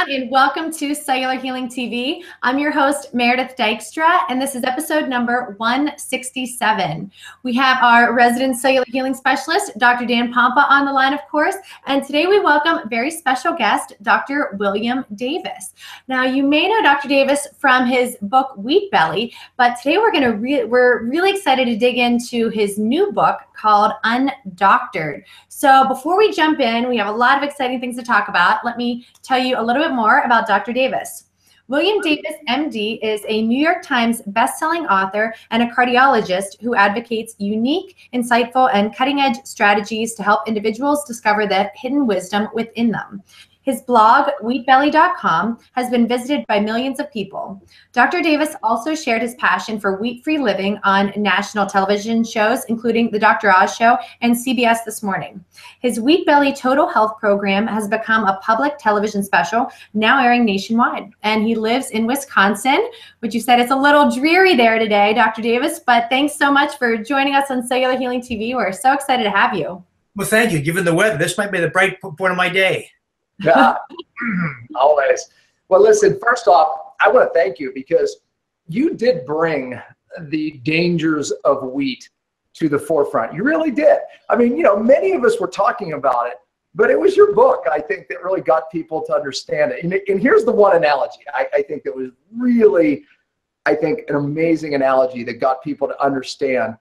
and welcome to Cellular Healing TV. I'm your host, Meredith Dykstra, and this is episode number 167. We have our resident cellular healing specialist, Dr. Dan Pompa, on the line, of course, and today we welcome a very special guest, Dr. William Davis. Now, you may know Dr. Davis from his book, Wheat Belly, but today we're really excited to dig into his new book called Undoctored. So before we jump in, we have a lot of exciting things to talk about. Let me tell you a little bit more about Dr. Davis. William Davis, MD, is a New York Times best-selling author and a cardiologist who advocates unique, insightful, and cutting-edge strategies to help individuals discover the hidden wisdom within them. His blog, wheatbelly.com, has been visited by millions of people. Dr. Davis also shared his passion for wheat-free living on national television shows, including The Dr. Oz Show and CBS This Morning. His Wheat Belly Total Health program has become a public television special, now airing nationwide. And he lives in Wisconsin, which you said it's a little dreary there today, Dr. Davis, but thanks so much for joining us on Cellular Healing TV. We're so excited to have you. Well, thank you. Given the weather, this might be the bright point of my day. Yeah, always. Well, listen, first off, I want to thank you because you did bring the dangers of wheat to the forefront. You really did. I mean, you know, many of us were talking about it, but it was your book, I think, that really got people to understand it. And here's the one analogy I think that was really, I think, an amazing analogy that got people to understand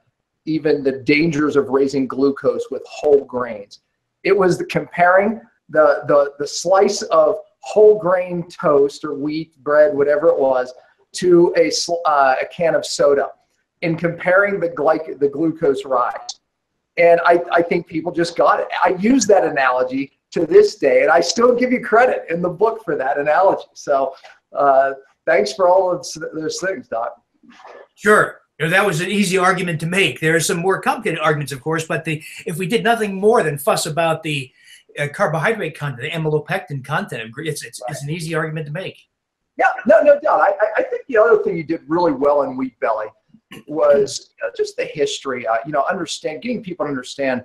even the dangers of raising glucose with whole grains. It was comparing the slice of whole grain toast or wheat bread, whatever it was, to a can of soda, and comparing the glucose rise. And I think people just got it. I use that analogy to this day, and I still give you credit in the book for that analogy. So thanks for all of those things, Doc. Sure. You know, that was an easy argument to make. There are some more complicated arguments, of course, but if we did nothing more than fuss about the carbohydrate content, the amylopectin content, it's an easy argument to make. Yeah, no doubt. I think the other thing you did really well in Wheat Belly was just the history. Getting people to understand,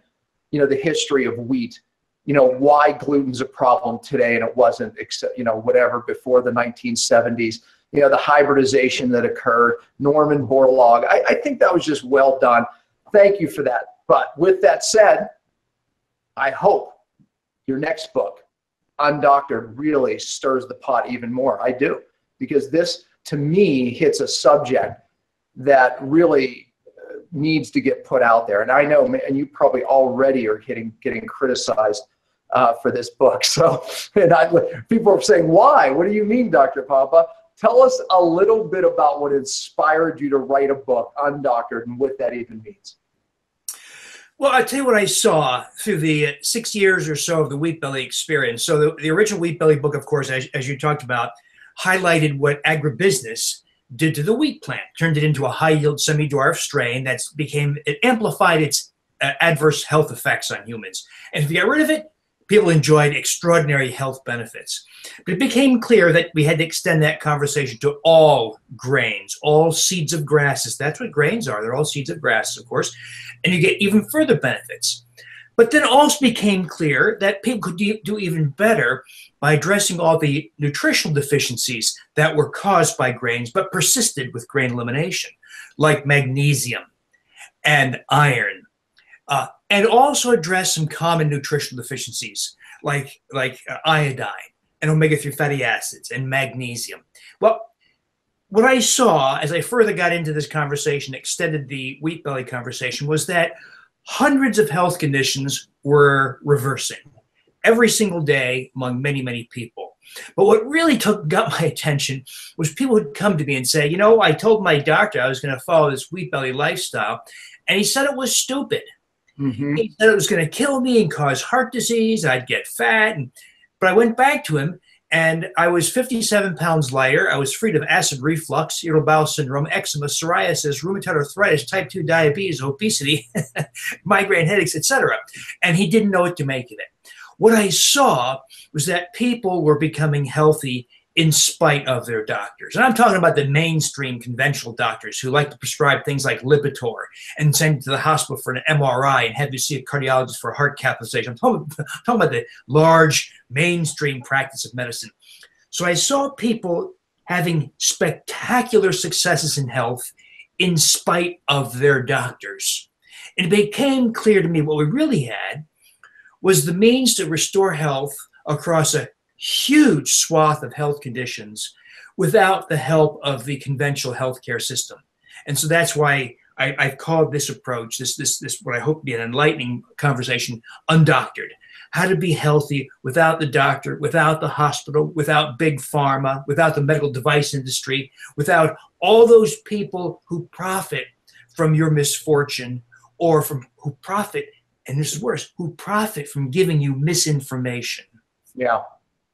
the history of wheat. Why gluten's a problem today and it wasn't, except whatever before the 1970s. The hybridization that occurred, Norman Borlaug. I think that was just well done. Thank you for that. But with that said, I hope your next book, Undoctored, really stirs the pot even more. I do, because this, to me, hits a subject that really needs to get put out there. And I know, and you probably already are getting criticized for this book. So, people are saying, why? What do you mean, Dr. Pompa? Tell us a little bit about what inspired you to write a book, Undoctored, and what that even means. Well, I'll tell you what I saw through the 6 years or so of the Wheat Belly experience. So the original Wheat Belly book, of course, as you talked about, highlighted what agribusiness did to the wheat plant, turned it into a high-yield semi-dwarf strain it amplified its adverse health effects on humans. And if you got rid of it, people enjoyed extraordinary health benefits. But it became clear that we had to extend that conversation to all grains, all seeds of grasses. That's what grains are. They're all seeds of grasses, of course. And you get even further benefits. But then also became clear that people could do even better by addressing all the nutritional deficiencies that were caused by grains but persisted with grain elimination, like magnesium and iron. And also address some common nutritional deficiencies like iodine and omega-3 fatty acids and magnesium. Well, what I saw as I further got into this conversation, extended the Wheat Belly conversation, was that hundreds of health conditions were reversing every single day among many, many people. But what really got my attention was people would come to me and say, I told my doctor I was going to follow this Wheat Belly lifestyle, and he said it was stupid. Mm-hmm. He said it was going to kill me and cause heart disease. I'd get fat. But I went back to him, and I was 57 pounds lighter. I was freed of acid reflux, irritable bowel syndrome, eczema, psoriasis, rheumatoid arthritis, type 2 diabetes, obesity, migraine headaches, etc. And he didn't know what to make of it. What I saw was that people were becoming healthy in spite of their doctors. And I'm talking about the mainstream conventional doctors who like to prescribe things like Lipitor and send you to the hospital for an MRI and have you see a cardiologist for heart catheterization. I'm talking about the large mainstream practice of medicine. So I saw people having spectacular successes in health in spite of their doctors. And it became clear to me what we really had was the means to restore health across a huge swath of health conditions without the help of the conventional healthcare system. And so that's why I've called this approach, this what I hope to be an enlightening conversation, undoctored. How to be healthy without the doctor, without the hospital, without big pharma, without the medical device industry, without all those people who profit from your misfortune, or who profit, and this is worse, who profit from giving you misinformation. Yeah.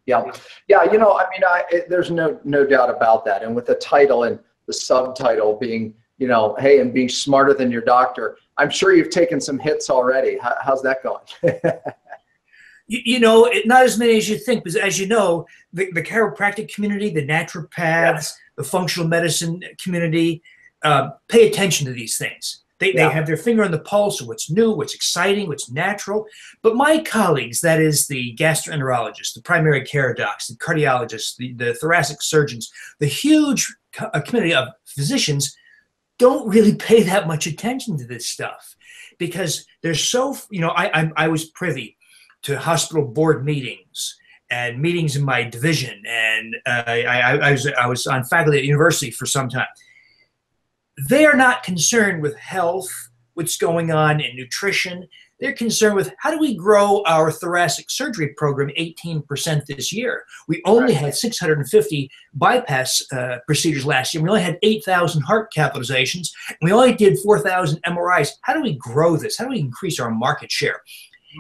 There's no doubt about that. And with the title and the subtitle being, hey, and being smarter than your doctor, I'm sure you've taken some hits already. How's that going? Not as many as you think, because as you know, the chiropractic community, the naturopaths, the functional medicine community, pay attention to these things. They have their finger on the pulse of what's new, what's exciting, what's natural. But my colleagues, that is the gastroenterologists, the primary care docs, the cardiologists, the thoracic surgeons, the huge community of physicians don't really pay that much attention to this stuff, because there's so, I was privy to hospital board meetings and meetings in my division, and I was on faculty at university for some time. They are not concerned with health, what's going on in nutrition. They're concerned with how do we grow our thoracic surgery program 18% this year. We only had 650 bypass procedures last year. We only had 8,000 heart capitalizations. And we only did 4,000 MRIs. How do we grow this? How do we increase our market share?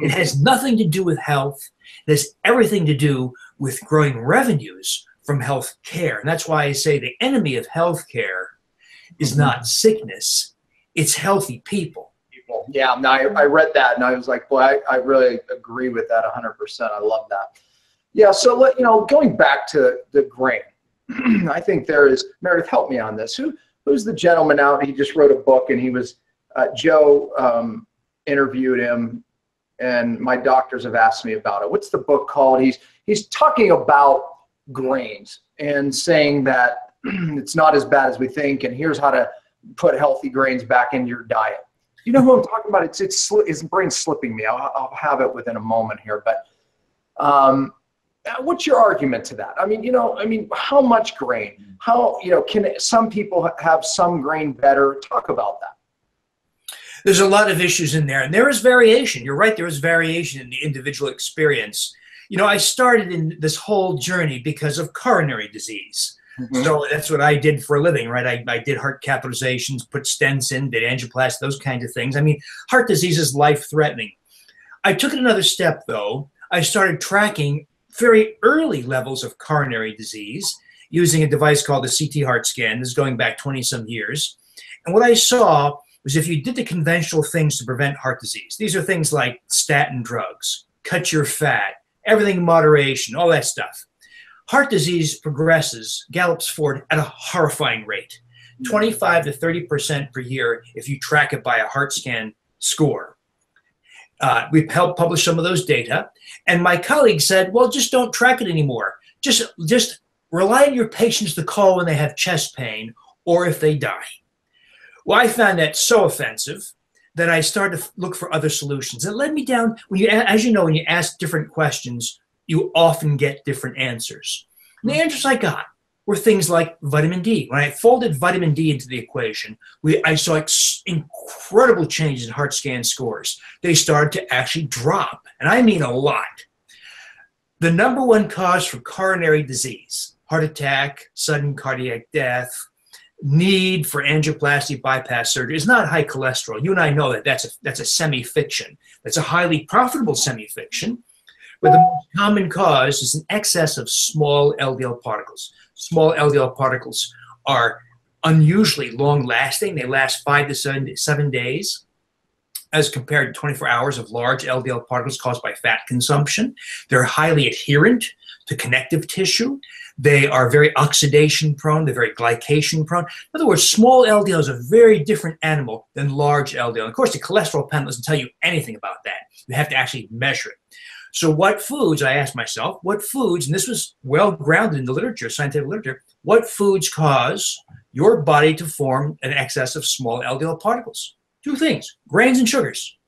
It has nothing to do with health. It has everything to do with growing revenues from health care. And that's why I say the enemy of health care is not sickness, it's healthy people. Yeah, no, I read that and I was like, boy, I really agree with that 100%. I love that. Yeah, so going back to the grain, I think there is, Meredith, help me on this. Who's the gentleman out? He just wrote a book, and he was, Joe interviewed him, and my doctors have asked me about it. What's the book called? He's talking about grains and saying that it's not as bad as we think, and here's how to put healthy grains back in your diet. You know who I'm talking about? His brain's slipping me. I'll have it within a moment here. But what's your argument to that? How much grain? How can some people have some grain better? Talk about that. There's a lot of issues in there, and there is variation. You're right. There is variation in the individual experience. I started in this whole journey because of coronary disease. Mm-hmm. So that's what I did for a living, right? I did heart catheterizations, put stents in, did angioplasty, those kinds of things. Heart disease is life-threatening. I took it another step, though. I started tracking very early levels of coronary disease using a device called the CT heart scan. This is going back 20-some years. And what I saw was if you did the conventional things to prevent heart disease, these are things like statin drugs, cut your fat, everything in moderation, all that stuff. Heart disease progresses, gallops forward at a horrifying rate, 25 to 30% per year if you track it by a heart scan score. We've helped publish some of those data, and my colleague said, well, just don't track it anymore. Just rely on your patients to call when they have chest pain or if they die. Well, I found that so offensive that I started to look for other solutions. It led me down, as you know, when you ask different questions, you often get different answers. And the answers I got were things like vitamin D. When I folded vitamin D into the equation, I saw incredible changes in heart scan scores. They started to actually drop, and I mean a lot. The number one cause for coronary disease, heart attack, sudden cardiac death, need for angioplasty bypass surgery is not high cholesterol. You and I know that that's a semi-fiction. That's a highly profitable semi-fiction. But the most common cause is an excess of small LDL particles. Small LDL particles are unusually long-lasting. They last 5 to 7 days as compared to 24 hours of large LDL particles caused by fat consumption. They're highly adherent to connective tissue. They are very oxidation prone. They're very glycation prone. In other words, small LDL is a very different animal than large LDL. And of course, the cholesterol panel doesn't tell you anything about that. You have to actually measure it. So what foods, I asked myself, what foods, and this was well grounded in the literature, scientific literature, what foods cause your body to form an excess of small LDL particles? Two things, grains and sugars,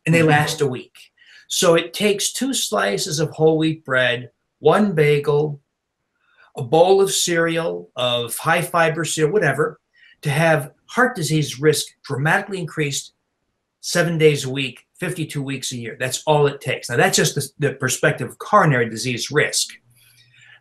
and they last a week. So it takes 2 slices of whole wheat bread, 1 bagel, a bowl of cereal, of high fiber cereal, whatever, to have heart disease risk dramatically increased 7 days a week, 52 weeks a year. That's all it takes. Now, that's just the perspective of coronary disease risk.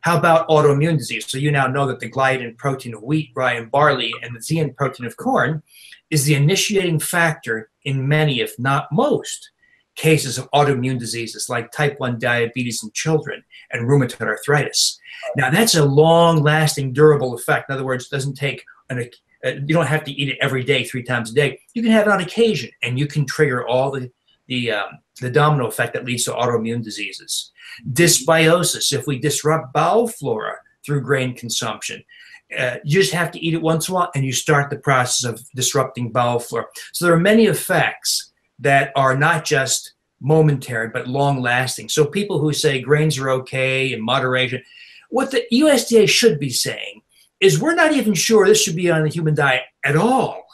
How about autoimmune disease? So you now know that the gliadin protein of wheat, rye, and barley, and the zein protein of corn is the initiating factor in many, if not most, cases of autoimmune diseases like type 1 diabetes in children and rheumatoid arthritis. Now, that's a long-lasting, durable effect. In other words, it doesn't take you don't have to eat it every day, 3 times a day. You can have it on occasion, and you can trigger all the domino effect that leads to autoimmune diseases. Dysbiosis, if we disrupt bowel flora through grain consumption, you just have to eat it once in a while, and you start the process of disrupting bowel flora. So there are many effects that are not just momentary, but long-lasting. So people who say grains are okay in moderation, what the USDA should be saying is we're not even sure this should be on the human diet at all,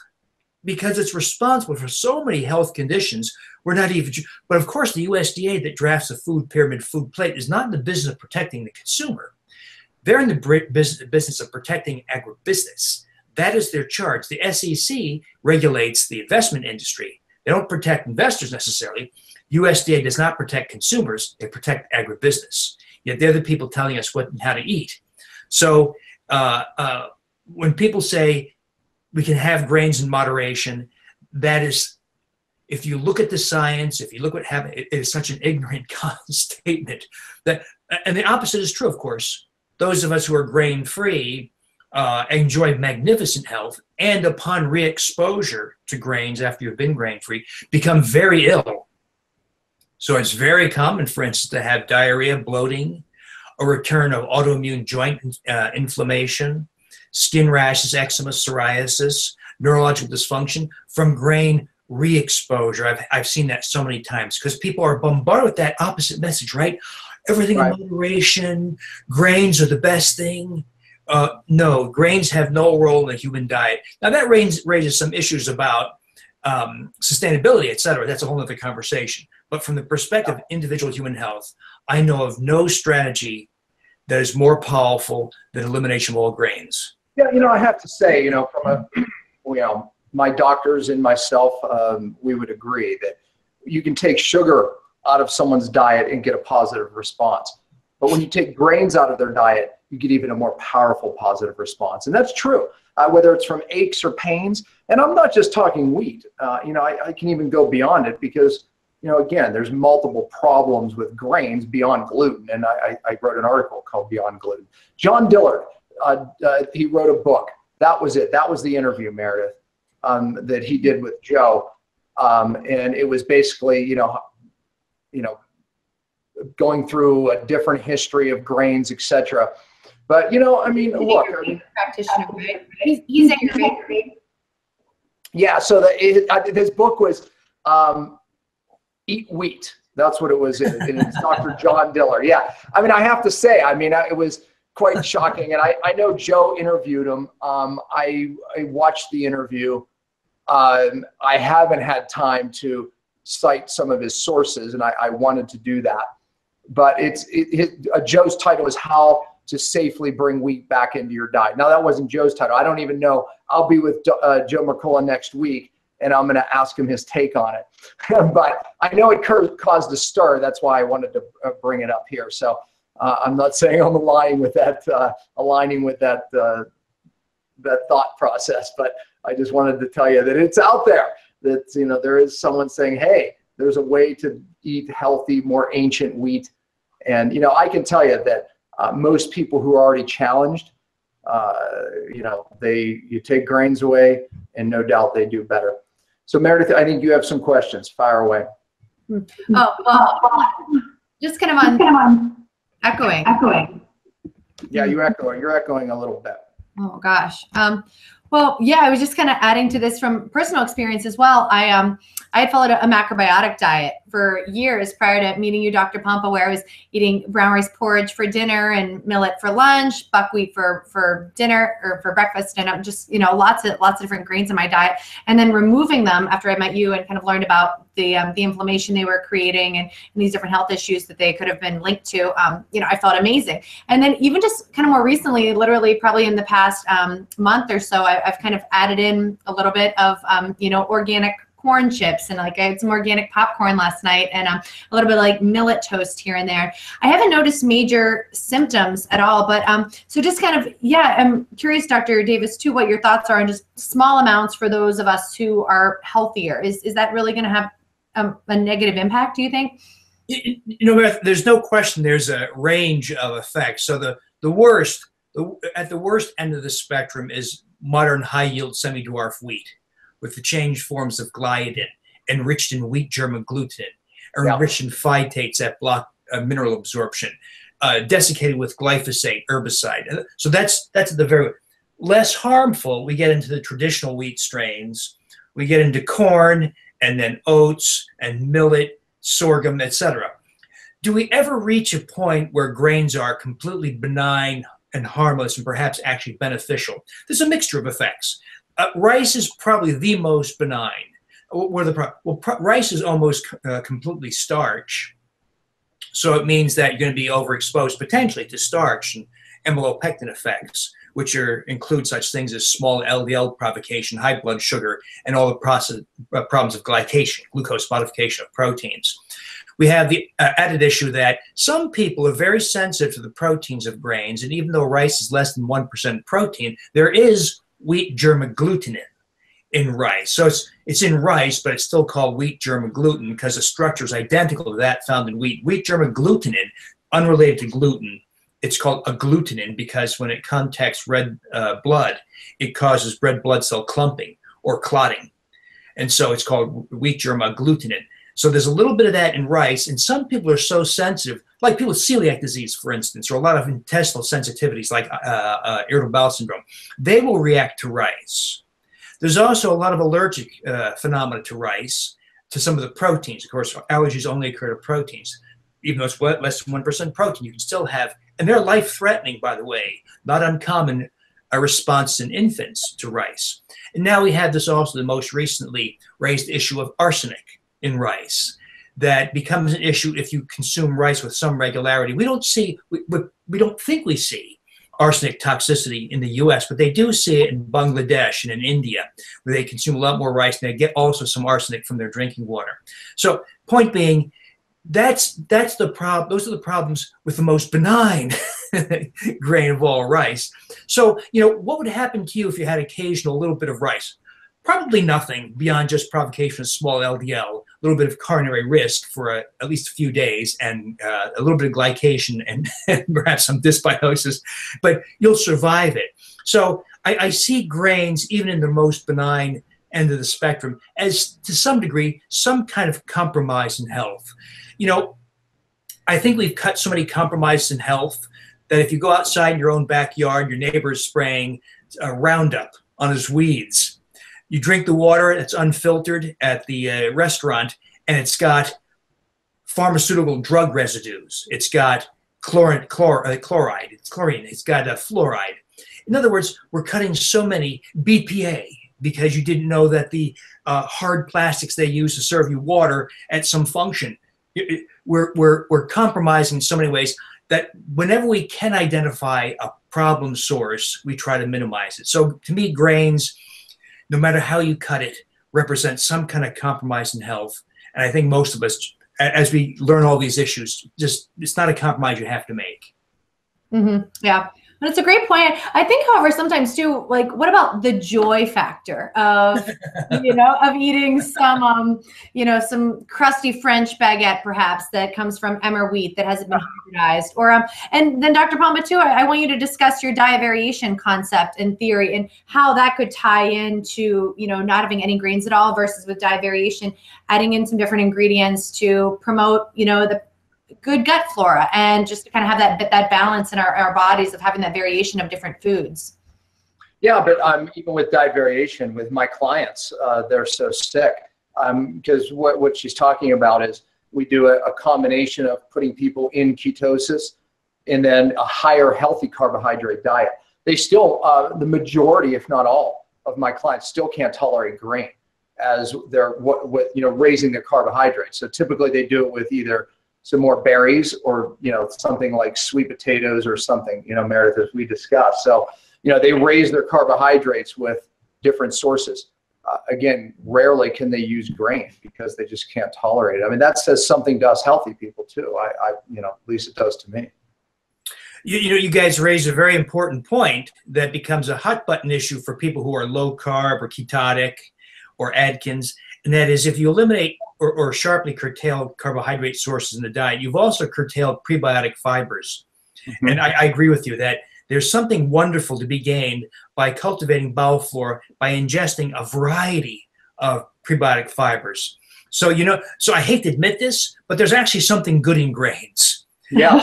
because it's responsible for so many health conditions. We're not even, but of course the USDA that drafts the food pyramid, food plate, is not in the business of protecting the consumer. They're in the business of protecting agribusiness. That is their charge. The SEC regulates the investment industry. They don't protect investors necessarily. USDA does not protect consumers. They protect agribusiness. Yet they're the people telling us what and how to eat. So when people say we can have grains in moderation, that is, if you look at the science, if you look what happened, it is such an ignorant statement. And the opposite is true, of course. Those of us who are grain-free enjoy magnificent health, and upon re-exposure to grains after you've been grain-free, become very ill. So it's very common, for instance, to have diarrhea, bloating, a return of autoimmune joint inflammation, skin rashes, eczema, psoriasis, neurological dysfunction from grain re-exposure. I've seen that so many times because people are bombarded with that opposite message, right? Everything in moderation, grains are the best thing. No, grains have no role in the human diet. Now that raises some issues about sustainability, et cetera. That's a whole other conversation. But from the perspective of individual human health, I know of no strategy that is more powerful than elimination of all grains. Yeah, I have to say, from my doctors and myself, we would agree that you can take sugar out of someone's diet and get a positive response. But when you take grains out of their diet, you get even a more powerful positive response. And that's true, whether it's from aches or pains. And I'm not just talking wheat. I can even go beyond it because, again, there's multiple problems with grains beyond gluten. And I wrote an article called Beyond Gluten. John Dillard, he wrote a book. That was it. That was the interview, Meredith, that he did with Joe. And it was basically, going through a different history of grains, etc. But, look. Practitioner, right? He's a Yeah, so his book was Eat Wheat. That's what it was. It's Dr. John Dillard. Yeah, I have to say, it was quite shocking. And I know Joe interviewed him. I watched the interview. I haven't had time to cite some of his sources, and I wanted to do that. But Joe's title is How to Safely Bring Wheat Back into Your Diet. Now, that wasn't Joe's title. I don't even know. I'll be with Joe Mercola next week, and I'm going to ask him his take on it. But I know it caused a stir. That's why I wanted to bring it up here. So I'm not saying I'm aligning with that thought process, but I just wanted to tell you that it's out there. That there is someone saying, hey, there's a way to eat healthy, more ancient wheat. And I can tell you that most people who are already challenged, you take grains away, and no doubt they do better. So Meredith, I think you have some questions. Fire away. Oh, well, just kind of on echoing. Yeah, you're echoing a little bit. Oh gosh. Well, yeah, I was just kind of adding to this from personal experience as well. I had followed a macrobiotic diet for years prior to meeting you, Dr. Pompa, where I was eating brown rice porridge for dinner and millet for lunch, buckwheat for dinner or for breakfast, and just, you know, lots of different grains in my diet, and then removing them after I met you and kind of learned about the inflammation they were creating and these different health issues that they could have been linked to. You know, I felt amazing. And then even just kind of more recently, literally probably in the past month or so, I've kind of added in a little bit of, you know, organic corn chips, and like I had some organic popcorn last night, and a little bit of like millet toast here and there. I haven't noticed major symptoms at all, but so just kind of, yeah, I'm curious, Dr. Davis, too, what your thoughts are on just small amounts for those of us who are healthier. Is that really going to have a negative impact, do you think? You know, there's no question there's a range of effects. So the worst, at the worst end of the spectrum is modern high-yield semi-dwarf wheat, with the changed forms of gliadin, enriched in wheat germ agglutinin, or enriched in phytates that block mineral absorption, desiccated with glyphosate, herbicide. So that's the very less harmful. We get into the traditional wheat strains. We get into corn, and then oats and millet, sorghum, etc. Do we ever reach a point where grains are completely benign and harmless and perhaps actually beneficial? There's a mixture of effects. Rice is probably the most benign. Rice is almost completely starch. So it means that you're going to be overexposed potentially to starch and amylopectin effects, which include such things as small LDL provocation, high blood sugar, and all the problems of glycation, glucose modification of proteins. We have the added issue that some people are very sensitive to the proteins of grains, and even though rice is less than 1% protein, there is wheat germ agglutinin in rice. So it's in rice, but it's still called wheat germ agglutinin because the structure is identical to that found in wheat. Wheat germ agglutinin, unrelated to gluten, it's called agglutinin because when it contacts red blood, it causes red blood cell clumping or clotting. And so it's called wheat germ agglutinin. So there's a little bit of that in rice, and some people are so sensitive, like people with celiac disease, for instance, or a lot of intestinal sensitivities like irritable bowel syndrome. They will react to rice. There's also a lot of allergic phenomena to rice, to some of the proteins. Of course, allergies only occur to proteins. Even though it's less than 1% protein, you can still have, and they're life-threatening, by the way, not uncommon response in infants to rice. And now we have this also, the most recently raised issue of arsenic in rice that becomes an issue if you consume rice with some regularity. We don't think we see arsenic toxicity in the US, but they do see it in Bangladesh and in India, where they consume a lot more rice and they get also some arsenic from their drinking water. So point being, that's the problem. Those are the problems with the most benign grain of all, rice. So, you know, what would happen to you if you had occasional little bit of rice? Probably nothing beyond just provocation of small LDL, a little bit of coronary risk for at least a few days, and a little bit of glycation and perhaps some dysbiosis, but you'll survive it. So I see grains, even in the most benign end of the spectrum, as to some degree, some kind of compromise in health. You know, I think we've cut so many compromises in health that if you go outside in your own backyard, your neighbor is spraying Roundup on his weeds. You drink the water that's unfiltered at the restaurant, and it's got pharmaceutical drug residues. It's got chloride, it's chlorine, it's got fluoride. In other words, we're cutting so many BPA because you didn't know that the hard plastics they use to serve you water at some function. We're compromising in so many ways that whenever we can identify a problem source, we try to minimize it. So to me, grains, no matter how you cut it, represent some kind of compromise in health. And I think most of us, as we learn all these issues, just it's not a compromise you have to make. Mm-hmm. Yeah. And it's a great point. I think, however, sometimes too, like, what about the joy factor of, you know, of eating some, you know, some crusty French baguette, perhaps, that comes from emmer wheat that hasn't been hybridized, or, and then Dr. Pompa too, I want you to discuss your diet variation concept and theory and how that could tie into, you know, not having any grains at all versus with diet variation, adding in some different ingredients to promote, you know, the good gut flora and just to kind of have that balance in our bodies of having that variation of different foods. Yeah, but even with diet variation with my clients, they're so sick because what she's talking about is, we do a combination of putting people in ketosis and then a higher healthy carbohydrate diet. They still, the majority, if not all, of my clients still can't tolerate grain as they're raising their carbohydrates. So typically they do it with either some more berries or something like sweet potatoes or something, Meredith, as we discussed. So they raise their carbohydrates with different sources. Again, rarely can they use grain because they just can't tolerate it. I mean, that says something to us healthy people too. At least it does to me. You guys raise a very important point that becomes a hot button issue for people who are low carb or ketotic or Atkins, and that is if you eliminate or sharply curtail carbohydrate sources in the diet, you've also curtailed prebiotic fibers. Mm-hmm. And I agree with you that there's something wonderful to be gained by cultivating bowel flora by ingesting a variety of prebiotic fibers. So, so I hate to admit this, but there's actually something good in grains. Yeah.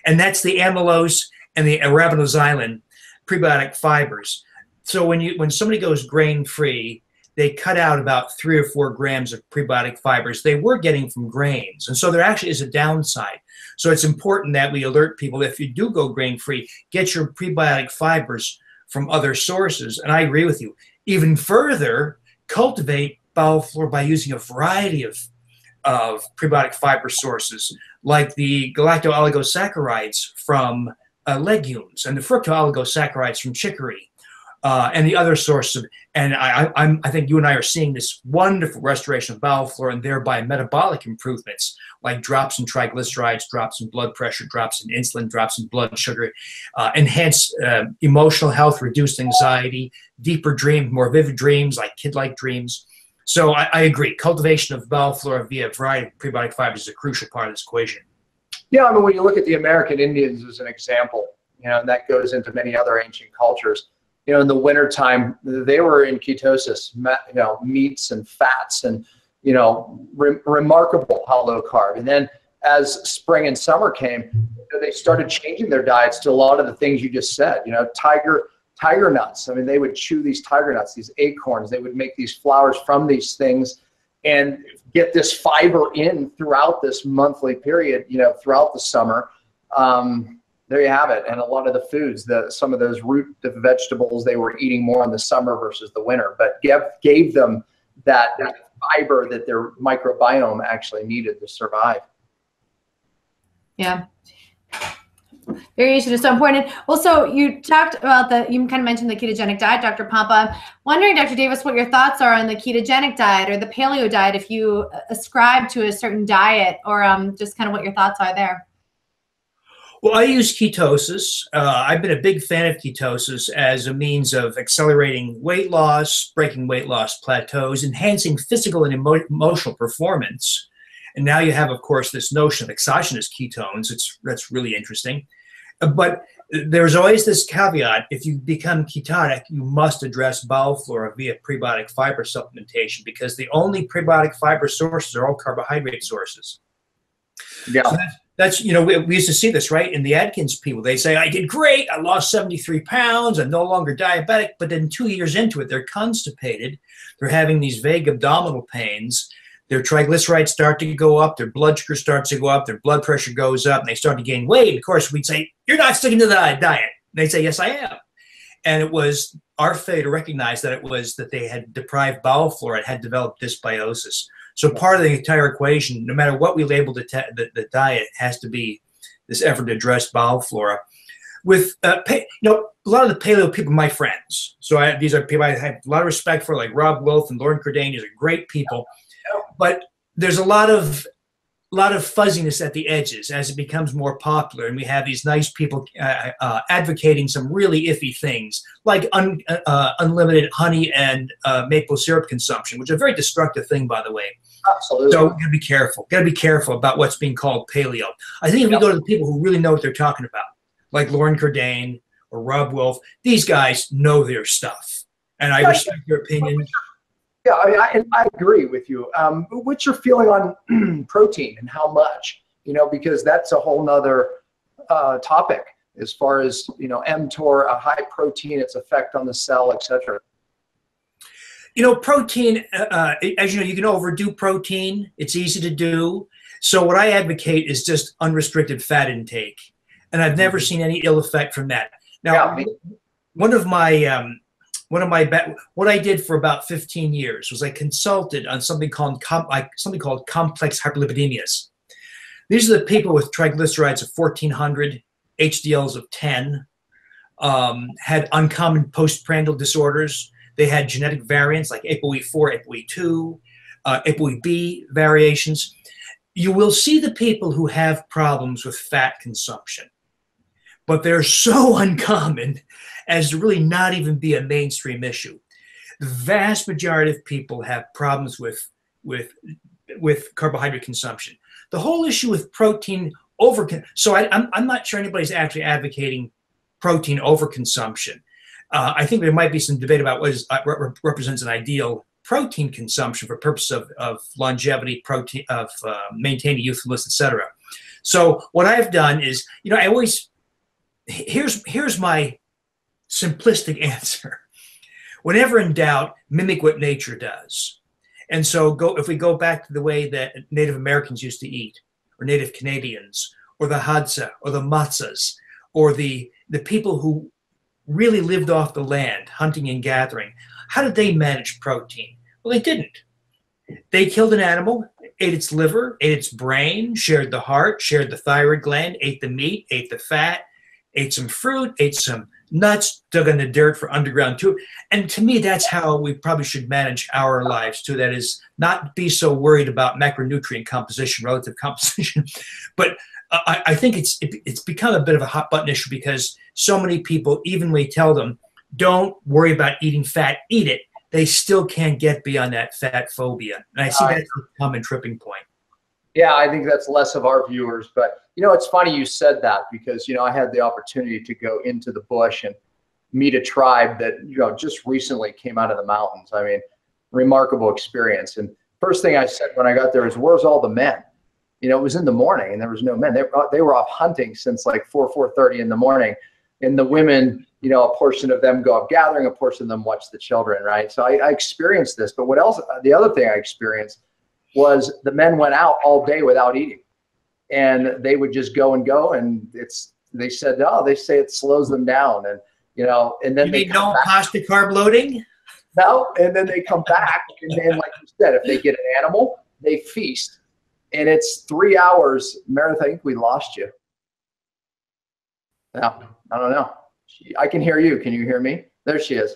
And that's the amylose and the arabinoxylin prebiotic fibers. So when somebody goes grain-free, they cut out about 3 or 4 grams of prebiotic fibers they were getting from grains. And so there actually is a downside. So it's important that we alert people, if you do go grain-free, get your prebiotic fibers from other sources. And I agree with you. Even further, cultivate bowel flora by using a variety of prebiotic fiber sources, like the galacto-oligosaccharides from legumes and the fructo-oligosaccharides from chicory. And the other source of, and I think you and I are seeing this wonderful restoration of bowel flora and thereby metabolic improvements, like drops in triglycerides, drops in blood pressure, drops in insulin, drops in blood sugar, enhanced emotional health, reduced anxiety, deeper dreams, more vivid dreams, like kid-like dreams. So I agree. Cultivation of bowel flora via a variety of prebiotic fibers is a crucial part of this equation. Yeah, I mean, when you look at the American Indians as an example, and that goes into many other ancient cultures. In the wintertime, they were in ketosis, meats and fats, and, remarkable how low carb. And then as spring and summer came, they started changing their diets to a lot of the things you just said, tiger nuts. I mean, they would chew these tiger nuts, these acorns. They would make these flours from these things and get this fiber in throughout this monthly period, throughout the summer. There you have it. And a lot of the foods, some of those root vegetables, they were eating more in the summer versus the winter, but gave them that fiber that their microbiome actually needed to survive. Yeah. Variation is so important. Well, so you talked about you kind of mentioned the ketogenic diet, Dr. Pompa. Wondering, Dr. Davis, what your thoughts are on the ketogenic diet or the paleo diet, if you ascribe to a certain diet, or just kind of what your thoughts are there. Well, I use ketosis. I've been a big fan of ketosis as a means of accelerating weight loss, breaking weight loss plateaus, enhancing physical and emotional performance. And now you have, of course, this notion of exogenous ketones. That's really interesting. But there's always this caveat: if you become ketotic, you must address bowel flora via prebiotic fiber supplementation, because the only prebiotic fiber sources are all carbohydrate sources. Yeah. So that's we used to see this, right? In the Atkins people, they say, I did great. I lost 73 pounds. I'm no longer diabetic. But then 2 years into it, they're constipated. They're having these vague abdominal pains. Their triglycerides start to go up. Their blood sugar starts to go up. Their blood pressure goes up. And they start to gain weight. Of course, we'd say, you're not sticking to the diet. They'd say, yes, I am. And it was our fate to recognize that it was that they had deprived bowel flora and had developed dysbiosis. So part of the entire equation, no matter what we label the diet, has to be this effort to address bowel flora. With a lot of the paleo people are my friends. So these are people I have a lot of respect for, like Rob Wolf and Lauren Cordain. These are great people, but there's a lot of fuzziness at the edges as it becomes more popular, and we have these nice people advocating some really iffy things, like unlimited honey and maple syrup consumption, which is a very destructive thing, by the way. Absolutely. So gotta be careful. Gotta be careful about what's being called paleo. I think if we go to the people who really know what they're talking about, like Lauren Cordain or Rob Wolf, these guys know their stuff, and I respect their opinion. Yeah, I agree with you. What's your feeling on protein and how much? Because that's a whole nother topic as far as mTOR, a high protein, its effect on the cell, etc. You know, protein, as you know, you can overdo protein. It's easy to do. So what I advocate is just unrestricted fat intake. And I've never seen any ill effect from that. Now, what I did for about 15 years was I consulted on something called complex hyperlipidemias. These are the people with triglycerides of 1,400, HDLs of 10, had uncommon postprandial disorders. They had genetic variants like ApoE4, ApoE2, ApoE-B variations. You will see the people who have problems with fat consumption, but they're so uncommon as to really not even be a mainstream issue. The vast majority of people have problems with carbohydrate consumption. The whole issue with protein so I'm not sure anybody's actually advocating protein overconsumption. I think there might be some debate about what represents an ideal protein consumption for purpose of longevity, maintaining youthfulness, etc. So what I've done is, you know, here's my simplistic answer. Whenever in doubt, mimic what nature does. And so if we go back to the way that Native Americans used to eat, or Native Canadians, or the Hadza, or the Matsas, or the people who really lived off the land, hunting and gathering, how did they manage protein? Well, they didn't. They killed an animal, ate its liver, ate its brain, shared the heart, shared the thyroid gland, ate the meat, ate the fat, ate some fruit, ate some nuts, dug in the dirt for underground too. And to me, that's how we probably should manage our lives too. That is, not be so worried about macronutrient composition, relative composition. But I think it's become a bit of a hot button issue because so many people, even when we tell them, don't worry about eating fat, eat it, they still can't get beyond that fat phobia. And I see that's a common tripping point. Yeah, I think that's less of our viewers. But, you know, it's funny you said that because, you know, I had the opportunity to go into the bush and meet a tribe that, you know, just recently came out of the mountains. I mean, remarkable experience. And first thing I said when I got there is, where's all the men? You know, it was in the morning and there was no men. They were off hunting since like 4:30 in the morning. And the women, you know, a portion of them go up gathering, a portion of them watch the children, right? So I experienced this. But what else? The other thing I experienced was the men went out all day without eating. And they would just go and go. And they said, oh, they say it slows them down. And, you know, and then they no pasta carb loading? No, and then they come back. And then, like you said, if they get an animal, they feast. And it's 3 hours. Meredith, I think we lost you. No, I don't know. I can hear you. Can you hear me? There she is.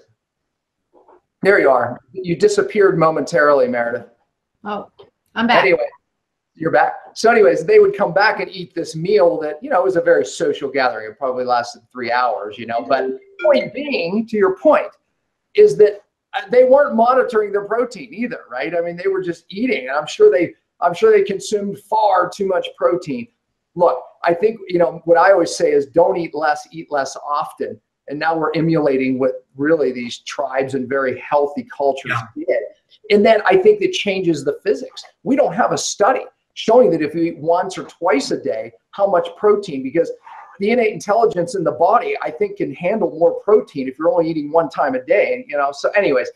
There you are. You disappeared momentarily, Meredith. Oh, I'm back. Anyway, you're back. So anyways, they would come back and eat this meal that, you know, was a very social gathering. It probably lasted 3 hours, you know. But point being, to your point, is that they weren't monitoring their protein either, right? I mean, they were just eating. And I'm sure they consumed far too much protein. Look, I think, you know, what I always say is don't eat less often. And now we're emulating what really these tribes and very healthy cultures did. And then I think it changes the physics. We don't have a study showing that if you eat once or twice a day, how much protein, because the innate intelligence in the body, I think, can handle more protein if you're only eating one time a day, you know. So anyways,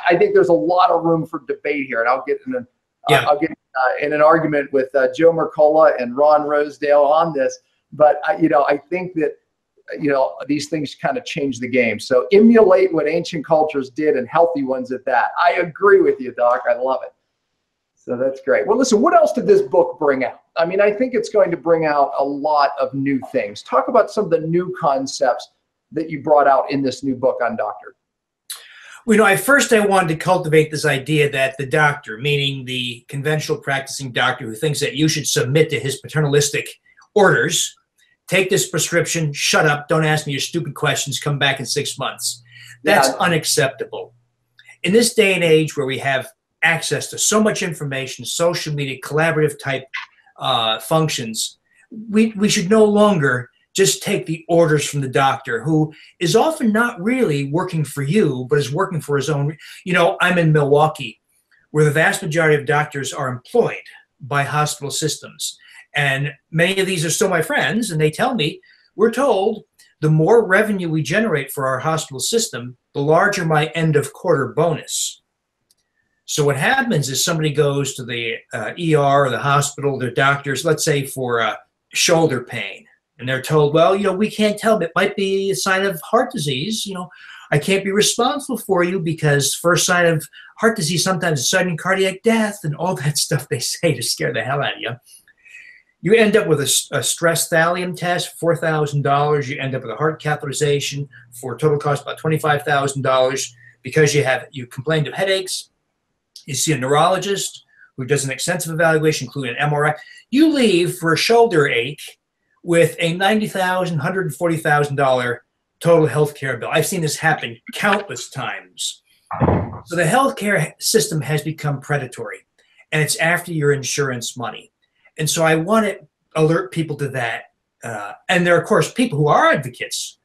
I think there's a lot of room for debate here. And I'll get in an argument with Joe Mercola and Ron Rosedale on this. But, you know, I think that, you know, these things kind of change the game. So emulate what ancient cultures did, and healthy ones at that. I agree with you, Doc. I love it. So that's great. Well, listen, what else did this book bring out? I mean, I think it's going to bring out a lot of new things. Talk about some of the new concepts that you brought out in this new book, Undoctored. Well, you know, I wanted to cultivate this idea that the doctor, meaning the conventional practicing doctor who thinks that you should submit to his paternalistic orders, take this prescription, shut up, don't ask me your stupid questions, come back in 6 months. That's unacceptable. In this day and age where we have access to so much information, social media, collaborative type functions, we should no longer just take the orders from the doctor, who is often not really working for you, but is working for his own. You know, I'm in Milwaukee, where the vast majority of doctors are employed by hospital systems. And many of these are still my friends, and they tell me, we're told the more revenue we generate for our hospital system, the larger my end of quarter bonus. So what happens is somebody goes to the ER or the hospital, their doctors, let's say for shoulder pain, and they're told, well, we can't tell, it might be a sign of heart disease. I can't be responsible for you because first sign of heart disease sometimes is sudden cardiac death and all that stuff they say to scare the hell out of you. You end up with a stress thallium test, $4,000. You end up with a heart catheterization for a total cost about $25,000 because you complained of headaches. You see a neurologist who does an extensive evaluation, including an MRI. You leave for a shoulder ache with a $90,000, $140,000 total healthcare bill. I've seen this happen countless times. So the healthcare system has become predatory, and it's after your insurance money. And so I want to alert people to that. And there are, of course, people who are advocates,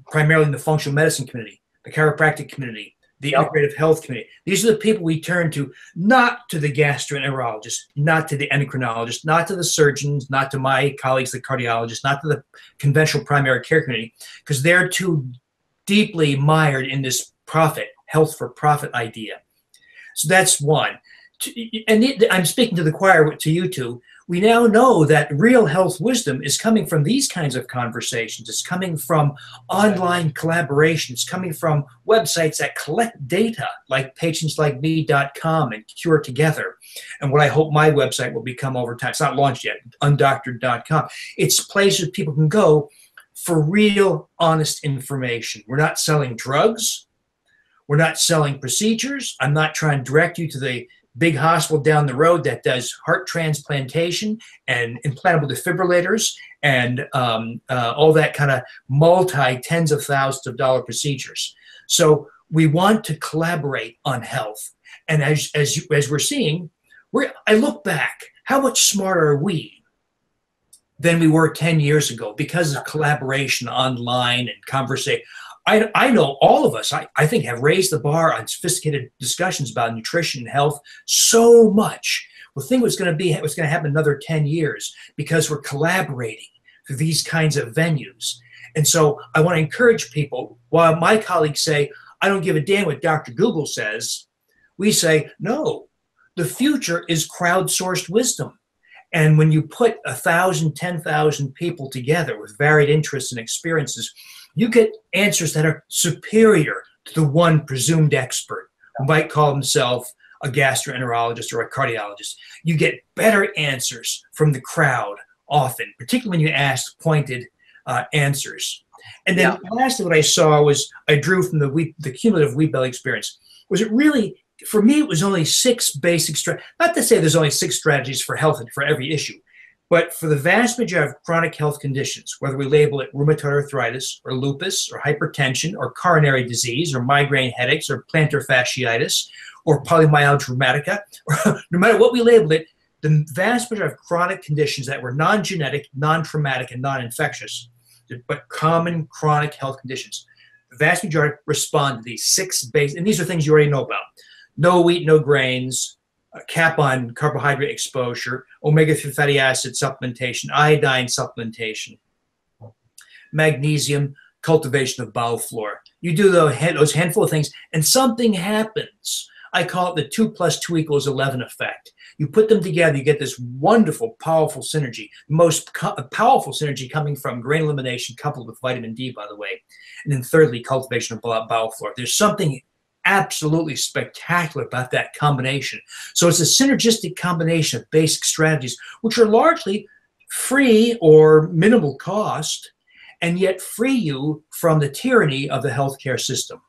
primarily in the functional medicine community, the chiropractic community, the integrative health community. These are the people we turn to, not to the gastroenterologist, not to the endocrinologist, not to the surgeons, not to my colleagues, the cardiologists, not to the conventional primary care community, because they're too deeply mired in this health for profit idea. So that's one. And I'm speaking to the choir, to you two. We now know that real health wisdom is coming from these kinds of conversations. It's coming from online collaboration. It's coming from websites that collect data like patientslikeme.com and Cure Together. And what I hope my website will become over time, it's not launched yet, undoctored.com. It's places people can go for real, honest information. We're not selling drugs. We're not selling procedures. I'm not trying to direct you to the big hospital down the road that does heart transplantation and implantable defibrillators and all that kind of tens of thousands of dollar procedures. So we want to collaborate on health. And as we're seeing, I look back, how much smarter are we than we were 10 years ago because of collaboration online and conversation? I know all of us, I think, have raised the bar on sophisticated discussions about nutrition and health so much. We'll think what's going to happen in another 10 years because we're collaborating through these kinds of venues. And so I want to encourage people, while my colleagues say, I don't give a damn what Dr. Google says, we say, no, the future is crowdsourced wisdom. And when you put 1,000, 10,000 people together with varied interests and experiences, you get answers that are superior to the one presumed expert who might call himself a gastroenterologist or a cardiologist. You get better answers from the crowd often, particularly when you ask pointed answers. And then lastly, what I saw was, I drew from the cumulative wheat belly experience. Was it really, for me, it was only 6 basic strategies. Not to say there's only 6 strategies for health and for every issue. But for the vast majority of chronic health conditions, whether we label it rheumatoid arthritis or lupus or hypertension or coronary disease or migraine headaches or plantar fasciitis or polymyalgia rheumatica, or no matter what we label it, the vast majority of chronic conditions that were non-genetic, non-traumatic, and non-infectious, but common chronic health conditions, the vast majority respond to these 6 basic, and these are things you already know about. No wheat, no grains, a cap on carbohydrate exposure, omega-3 fatty acid supplementation, iodine supplementation, magnesium, cultivation of bowel flora. You do those handful of things, and something happens. I call it the 2 + 2 = 11 effect. You put them together, you get this wonderful, powerful synergy. The most powerful synergy coming from grain elimination coupled with vitamin D, by the way. And then thirdly, cultivation of bowel flora. There's something absolutely spectacular about that combination. So it's a synergistic combination of basic strategies, which are largely free or minimal cost, and yet free you from the tyranny of the healthcare system.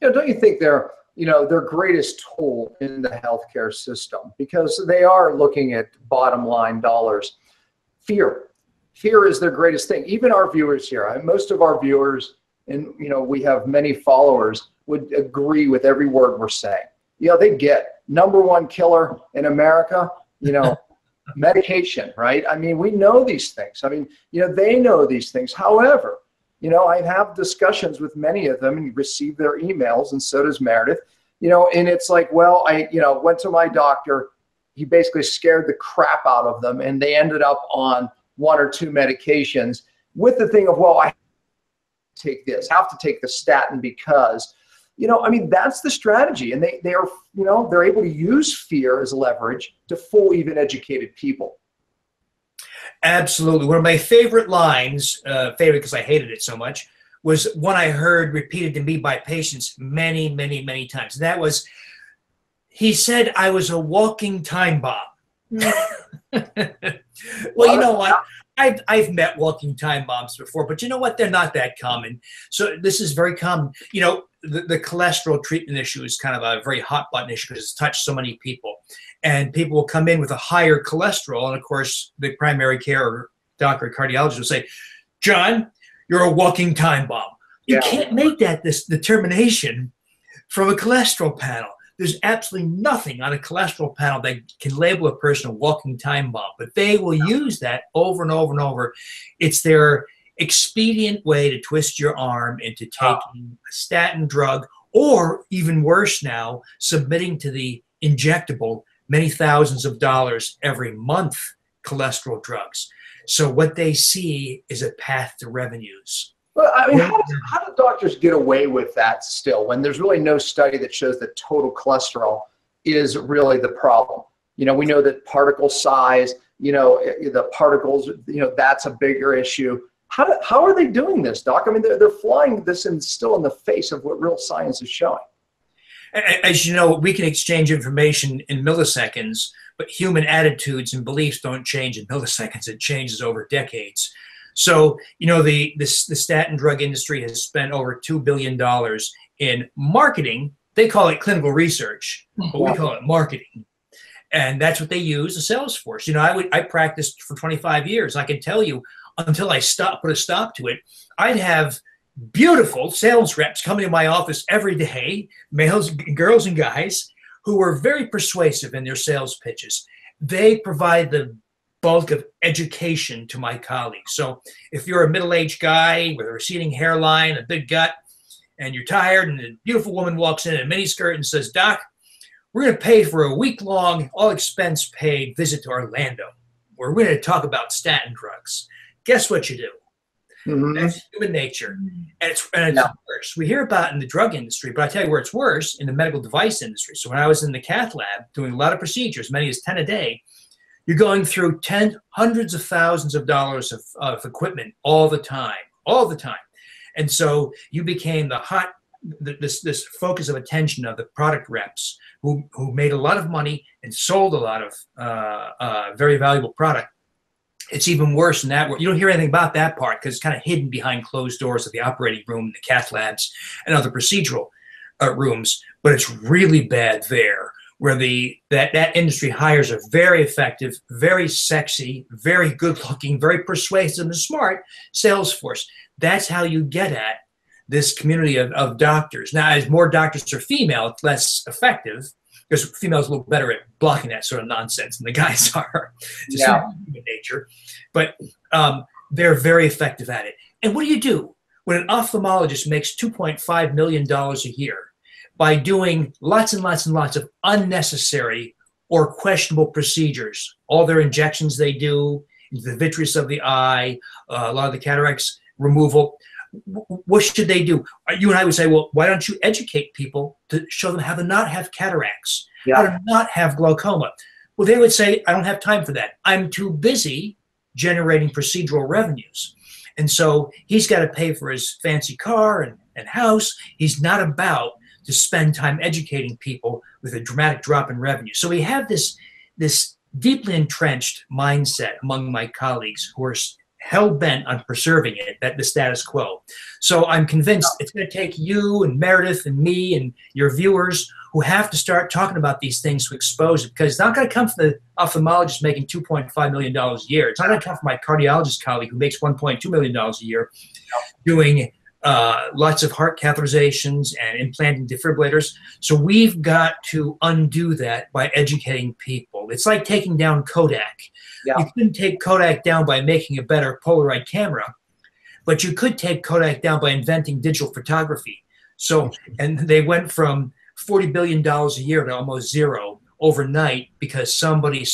Don't you think they're their greatest tool in the healthcare system, because they are looking at bottom line dollars? Fear is their greatest thing. Even our viewers here, most of our viewers, and we have many followers, would agree with every word we're saying. They get #1 killer in America, medication, right? I mean, we know these things. I mean, they know these things. However, I have discussions with many of them and receive their emails, and so does Meredith, and it's like, well, I went to my doctor. He basically scared the crap out of them, and they ended up on 1 or 2 medications with the thing of, well, I take this, have to take the statin because I mean, that's the strategy. And they are, they're able to use fear as leverage to fool even educated people. Absolutely. One of my favorite lines, favorite because I hated it so much, was one I heard repeated to me by patients many, many, many times. And that was, he said I was a walking time bomb. Well, you know what? I've met walking time bombs before, but you know what? They're not that common. So this is very common. The cholesterol treatment issue is kind of a very hot button issue because it's touched so many people. And people will come in with a higher cholesterol. And of course, the primary care doctor or cardiologist will say, John, you're a walking time bomb. You can't make this determination from a cholesterol panel. There's absolutely nothing on a cholesterol panel that can label a person a walking time bomb, but they will use that over and over and over. It's their expedient way to twist your arm into taking a statin drug, or even worse now, submitting to the injectable many thousands of dollars every month cholesterol drugs. So what they see is a path to revenues. Well, I mean, how do doctors get away with that still when there's really no study that shows that total cholesterol is really the problem? We know that particle size, the particles, that's a bigger issue. How are they doing this, Doc? I mean, they're flying this still in the face of what real science is showing. As you know, we can exchange information in milliseconds, but human attitudes and beliefs don't change in milliseconds. It changes over decades. So, the statin drug industry has spent over $2 billion in marketing. They call it clinical research, but we call it marketing. And that's what they use, the sales force. I practiced for 25 years. I can tell you, until I put a stop to it, I'd have beautiful sales reps coming to my office every day, males, girls, and guys, who were very persuasive in their sales pitches. They provide the bulk of education to my colleagues. So if you're a middle-aged guy with a receding hairline, a big gut, and you're tired, and a beautiful woman walks in a miniskirt and says, Doc, we're going to pay for a week-long, all-expense-paid visit to Orlando, where we're going to talk about statin drugs. Guess what you do? That's human nature. And it's worse. We hear about it in the drug industry, but I tell you where it's worse, in the medical device industry. So when I was in the cath lab doing a lot of procedures, many as 10 a day, you're going through hundreds of thousands of dollars of equipment all the time. And so you became this focus of attention of the product reps who made a lot of money and sold a lot of very valuable product. It's even worse than that. You don't hear anything about that part because it's kind of hidden behind closed doors of the operating room, the cath labs, and other procedural rooms. But it's really bad there, where that industry hires a very effective, very sexy, very good-looking, very persuasive and smart sales force. That's how you get at this community of doctors. Now, as more doctors are female, it's less effective, because females look better at blocking that sort of nonsense than the guys are. It's just human nature. But they're very effective at it. And what do you do when an ophthalmologist makes $2.5 million a year by doing lots and lots and lots of unnecessary or questionable procedures? All their injections they do, the vitreous of the eye, a lot of the cataracts removal. What should they do? You and I would say, well, why don't you educate people to show them how to not have cataracts, how to not have glaucoma? Well, they would say, I don't have time for that. I'm too busy generating procedural revenues. And so he's got to pay for his fancy car and house. He's not about to spend time educating people with a dramatic drop in revenue. So we have this deeply entrenched mindset among my colleagues who are hell-bent on preserving it, that the status quo. So I'm convinced it's going to take you and Meredith and me and your viewers who have to start talking about these things to expose it, because it's not going to come from the ophthalmologist making $2.5 million a year. It's not going to come from my cardiologist colleague who makes $1.2 million a year doing lots of heart catheterizations and implanting defibrillators. So we've got to undo that by educating people. It's like taking down Kodak. You couldn't take Kodak down by making a better Polaroid camera, but you could take Kodak down by inventing digital photography. So, and they went from $40 billion a year to almost zero overnight because somebody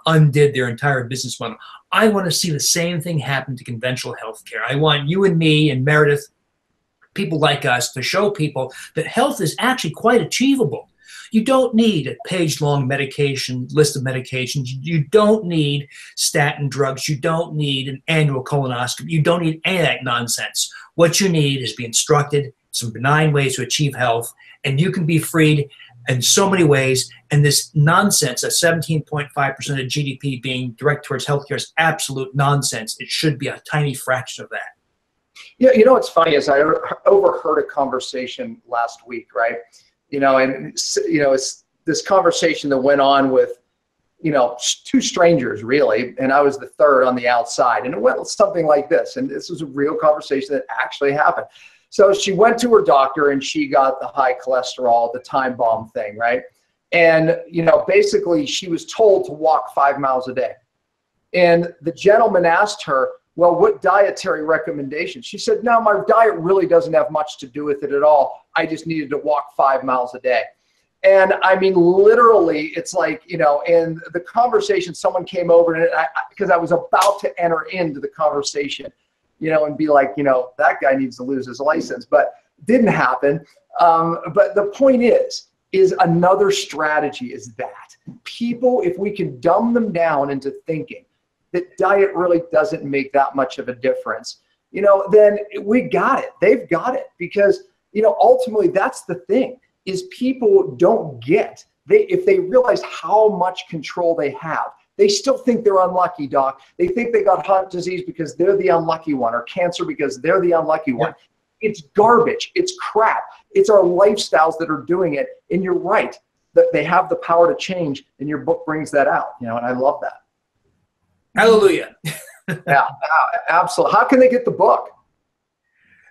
undid their entire business model. I want to see the same thing happen to conventional healthcare. I want you and me and Meredith people like us to show people that health is actually quite achievable. You don't need a page-long medication list of medications. You don't need statin drugs. You don't need an annual colonoscopy. You don't need any of that nonsense. What you need is be instructed some benign ways to achieve health, and you can be freed in so many ways. And this nonsense of 17.5% of GDP being directed towards healthcare is absolute nonsense. It should be a tiny fraction of that. Yeah, you know what's funny is I overheard a conversation last week, right? It's this conversation that went on with, two strangers really, and I was the third on the outside, and it went something like this, and this was a real conversation that actually happened. So she went to her doctor and she got the high cholesterol, the time bomb thing, right? And, basically she was told to walk 5 miles a day. And the gentleman asked her, well, what dietary recommendations? She said, no, my diet really doesn't have much to do with it at all. I just needed to walk 5 miles a day. And I mean, literally, it's like, in the conversation, someone came over and because I was about to enter into the conversation, and be like, that guy needs to lose his license, but didn't happen. But the point is another strategy is that people, if we can dumb them down into thinking that diet really doesn't make that much of a difference, then we got it. They've got it because, ultimately that's the thing is people don't get, if they realize how much control they have, they still think they're unlucky, doc. They think they got heart disease because they're the unlucky one, or cancer because they're the unlucky one. It's garbage. It's crap. It's our lifestyles that are doing it. And you're right, that they have the power to change, and your book brings that out, and I love that. Hallelujah. Yeah, absolutely. How can they get the book?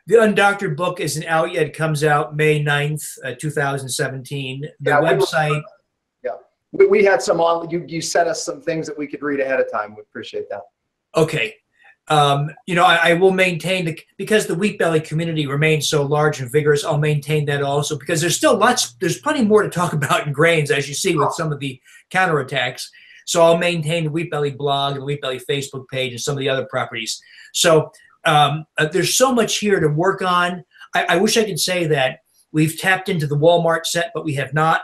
The Undoctored book isn't out yet. It comes out May 9th, 2017. The website. We had some on, you sent us some things that we could read ahead of time. We appreciate that. Okay. I will maintain because the wheat belly community remains so large and vigorous, I'll maintain that also because there's plenty more to talk about in grains, as you see with some of the counterattacks. So I'll maintain the wheat belly blog and the wheat belly Facebook page and some of the other properties. So there's so much here to work on. I wish I could say that we've tapped into the Walmart set, but we have not.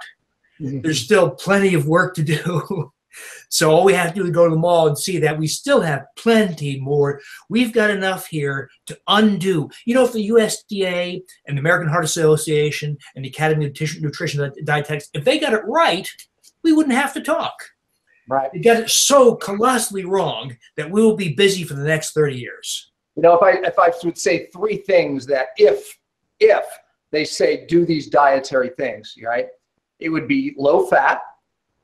There's still plenty of work to do. So all we have to do is go to the mall and see that we still have plenty more. We've got enough here to undo. If the USDA and the American Heart Association and the Academy of Nutrition and Dietetics, if they got it right, we wouldn't have to talk. Right. They got it so colossally wrong that we will be busy for the next 30 years. If I would say three things that if they say do these dietary things, right? It would be low fat,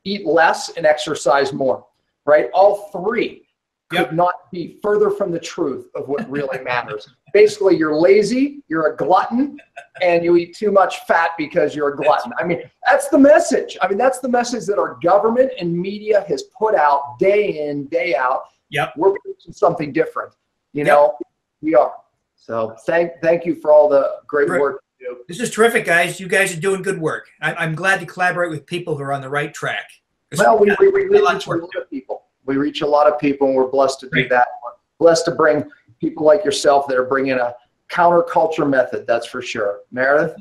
eat less, and exercise more, right? All three could not be further from the truth of what really matters. Basically, you're lazy, you're a glutton, and you eat too much fat because you're a glutton. I mean, that's the message. That's the message that our government and media has put out day in, day out. Yep. We're preaching something different. We are. So thank you for all the great work. This is terrific, guys. You guys are doing good work. I'm glad to collaborate with people who are on the right track. Well, we reach a lot of people. We reach a lot of people, and we're blessed to do that. We're blessed to bring people like yourself that are bringing a counterculture method, that's for sure. Meredith?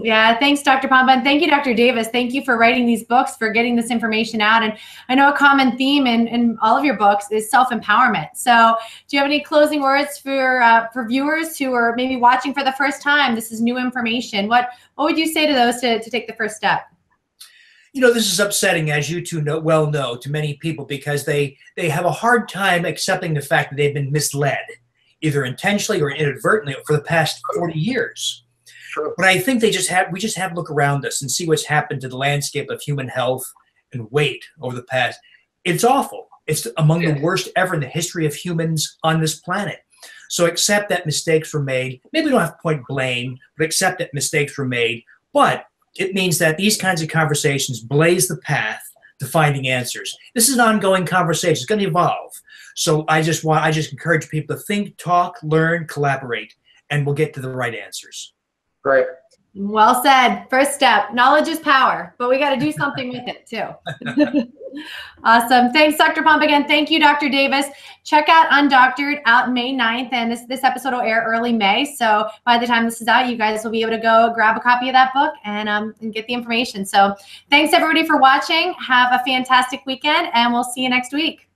Yeah, thanks, Dr. Pompa, and thank you, Dr. Davis. Thank you for writing these books, for getting this information out. And I know a common theme in all of your books is self-empowerment. So do you have any closing words for viewers who are maybe watching for the first time? This is new information. What would you say to those to take the first step? This is upsetting, as you two well know, to many people because they have a hard time accepting the fact that they've been misled, either intentionally or inadvertently, for the past 40 years. True. But I think we just have to look around us and see what's happened to the landscape of human health and weight over the past. It's awful. It's among the worst ever in the history of humans on this planet. So accept that mistakes were made. Maybe we don't have to point blame, but accept that mistakes were made. But it means that these kinds of conversations blaze the path to finding answers. This is an ongoing conversation. It's going to evolve. So I just encourage people to think, talk, learn, collaborate, and we'll get to the right answers. Great. Well said. First step, knowledge is power, but we got to do something with it too. Awesome. Thanks, Dr. Pompa. Again, thank you, Dr. Davis. Check out Undoctored out May 9th, and this episode will air early May. So by the time this is out, you guys will be able to go grab a copy of that book and get the information. So thanks, everybody, for watching. Have a fantastic weekend, and we'll see you next week.